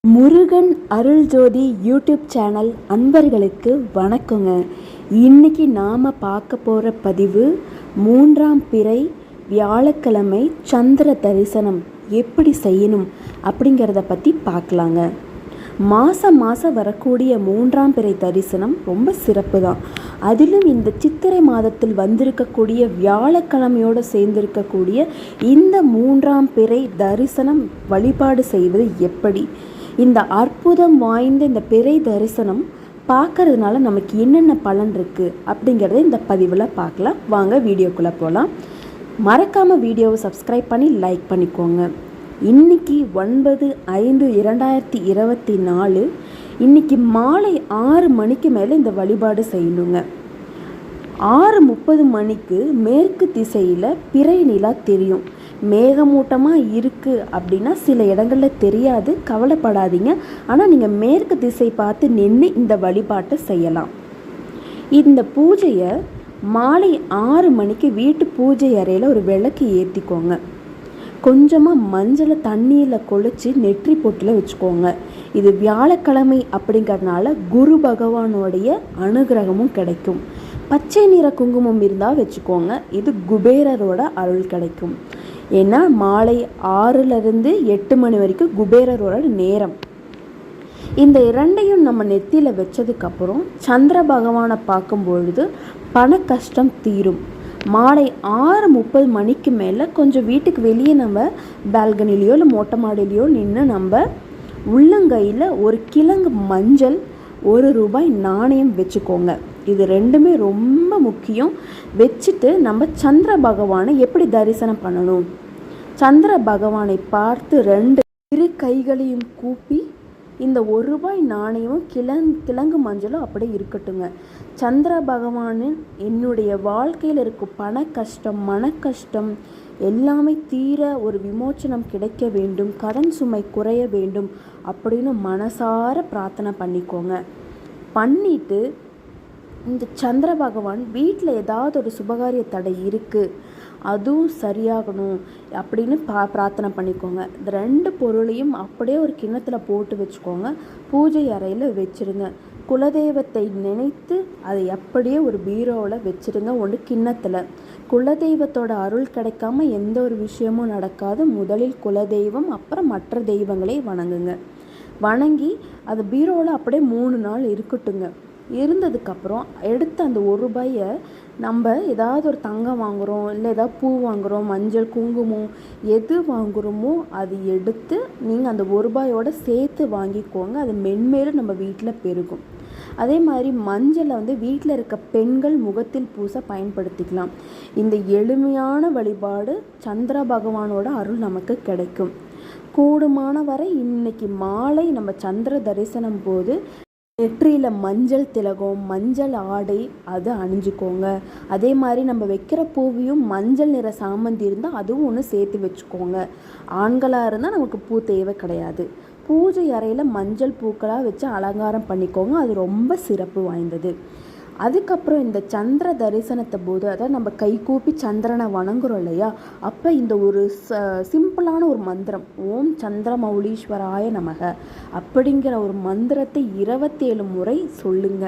முருகன் அருள் ஜோதி YouTube channel அன்பர்களுக்கு வணக்கங்க. இன்னைக்கு நாம் பார்க்க போகிற பதிவு 3ஆம் பிறை வியாழக்கிழமை சந்திர தரிசனம் எப்படி செய்யணும் அப்படிங்கிறத பற்றி பார்க்கலாங்க. மாதம் வரக்கூடிய 3ஆம் பிறை தரிசனம் ரொம்ப சிறப்பு தான். அதிலும் இந்த சித்திரை மாதத்தில் வந்திருக்கக்கூடிய வியாழக்கிழமையோடு சேர்ந்திருக்கக்கூடிய இந்த 3ஆம் பிறை தரிசனம் வழிபாடு செய்வது எப்படி, இந்த அற்புதம் வாய்ந்த இந்த பிறை தரிசனம் பார்க்கறதுனால நமக்கு என்னென்ன பலன் இருக்குது அப்படிங்கிறத இந்த பதிவில் பார்க்கலாம். வாங்க வீடியோக்குள்ளே போகலாம். மறக்காமல் வீடியோவை சப்ஸ்கிரைப் பண்ணி லைக் பண்ணிக்கோங்க. இன்றைக்கி 9/5/2024 இன்றைக்கி மாலை 6 மணிக்கு மேலே இந்த வழிபாடு செய்யணுங்க. 6:30 மணிக்கு மேற்கு திசையில் பிறை நிலா தெரியும். மேகமூட்டமாக இருக்குது அப்படின்னா சில இடங்களில் தெரியாது, கவலைப்படாதீங்க. ஆனால் நீங்கள் மேற்கு திசை பார்த்து நின்று இந்த வழிபாட்டை செய்யலாம். இந்த பூஜையை மாலை 6 மணிக்கு வீட்டு பூஜை அறையில் ஒரு விளக்கு ஏற்றிக்கோங்க. கொஞ்சமாக மஞ்சளை தண்ணியில் குழைச்சி நெற்றி பொட்டில் வச்சுக்கோங்க. இது வியாழக்கிழமை அப்படிங்கிறதுனால குரு பகவானுடைய அனுகிரகமும் கிடைக்கும். பச்சை நிற குங்குமம் இருந்தால் வச்சுக்கோங்க. இது குபேரரோட அருள் கிடைக்கும். ஏன்னா மாலை 6லிருந்து 8 மணி வரைக்கும் குபேரரோட நேரம். இந்த இரண்டையும் நம்ம நெத்தியில் வச்சதுக்கப்புறம் சந்திர பகவானை பார்க்கும் பொழுது பண கஷ்டம் தீரும். மாலை 6:30 மணிக்கு மேலே கொஞ்சம் வீட்டுக்கு வெளியே நம்ம பால்கனிலையோ இல்லை மொட்டை மாடிலையோ நின்று நம்ம உள்ளங்கையில் ஒரு கிழங்கு மஞ்சள், ₹1 நாணயம் வச்சுக்கோங்க. இது ரெண்டுமே ரொம்ப முக்கியம். வச்சுட்டு நம்ம சந்திர பகவானை எப்படி தரிசனம் பண்ணணும், சந்திர பகவானை பார்த்து 2 இரு கைகளையும் கூப்பி இந்த ₹1 நாணயமும் கிழங்கு மஞ்சளும் அப்படியே இருக்கட்டுங்க. சந்திர பகவானின் என்னுடைய வாழ்க்கையில் இருக்கும் பண கஷ்டம், மன கஷ்டம் எல்லாமே தீர ஒரு விமோச்சனம் கிடைக்க வேண்டும், கடன் சுமை குறைய வேண்டும் அப்படின்னு மனசார பிரார்த்தனை பண்ணிக்கோங்க. பண்ணிட்டு இந்த சந்திர பகவான் வீட்டில் ஏதாவது ஒரு சுபகாரிய தடை இருக்குது, அதுவும் சரியாகணும் அப்படின்னு பிரார்த்தனை பண்ணிக்கோங்க. இந்த 2 பொருளையும் அப்படியே ஒரு கிண்ணத்தில் போட்டு வச்சுக்கோங்க. பூஜை அறையில் வச்சுருங்க. குலதெய்வத்தை நினைத்து அதை அப்படியே ஒரு பீரோவில் வச்சுருங்க. ஒன்று கிண்ணத்தில். குலதெய்வத்தோட அருள் கிடைக்காம எந்த ஒரு விஷயமும் நடக்காது. முதலில் குலதெய்வம், அப்புறம் மற்ற தெய்வங்களை வணங்குங்க. வணங்கி அது பீரோவில் அப்படியே 3 நாள் இருக்கட்டுங்க. இருந்ததுக்கப்புறம் எடுத்து அந்த ₹1 நம்ம ஏதாவது ஒரு தங்கம் வாங்குகிறோம், இல்லை ஏதாவது பூ வாங்குகிறோம், மஞ்சள் குங்குமம் எது வாங்குகிறோமோ அது எடுத்து நீங்கள் அந்த ₹1 சேர்த்து வாங்கிக்கோங்க. அது மென்மேலும் நம்ம வீட்டில் பெருகும். அதே மாதிரி மஞ்சளை வீட்டில் இருக்க பெண்கள் முகத்தில் பூச பயன்படுத்திக்கலாம். இந்த எளிமையான வழிபாடு சந்திர பகவானோட அருள் நமக்கு கிடைக்கும். கூடுமான வரை இன்னைக்கு மாலை நம்ம சந்திர தரிசனம் போது நெற்றியில் மஞ்சள் திலகம், மஞ்சள் ஆடை அதை அணிஞ்சிக்கோங்க. அதே மாதிரி நம்ம வைக்கிற பூவையும் மஞ்சள் நிற சாமந்தி இருந்தால் அதுவும் ஒன்று சேர்த்து வச்சுக்கோங்க. ஆண்களாக இருந்தால் நமக்கு பூ தேவை கிடையாது. பூஜை அறையில் மஞ்சள் பூக்களாக வச்சு அலங்காரம் பண்ணிக்கோங்க. அது ரொம்ப சிறப்பு வாய்ந்தது. அதுக்கப்புறம் இந்த சந்திர தரிசனத்தை போது, அதாவது நம்ம கை கூப்பி சந்திரனை வணங்குறோம் இல்லையா, அப்போ இந்த ஒரு சிம்பிளான ஒரு மந்திரம், ஓம் சந்திரமௌலீஸ்வராய நமக அப்படிங்கிற ஒரு மந்திரத்தை 27 முறை சொல்லுங்க.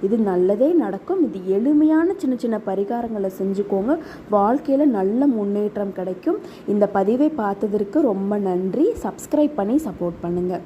இது நல்லதே நடக்கும். இது எளிமையான சின்ன சின்ன பரிகாரங்களை செஞ்சுக்கோங்க. வாழ்க்கையில் நல்ல முன்னேற்றம் கிடைக்கும். இந்த பதிவை பார்த்ததற்கு ரொம்ப நன்றி. சப்ஸ்கிரைப் பண்ணி சப்போர்ட் பண்ணுங்கள்.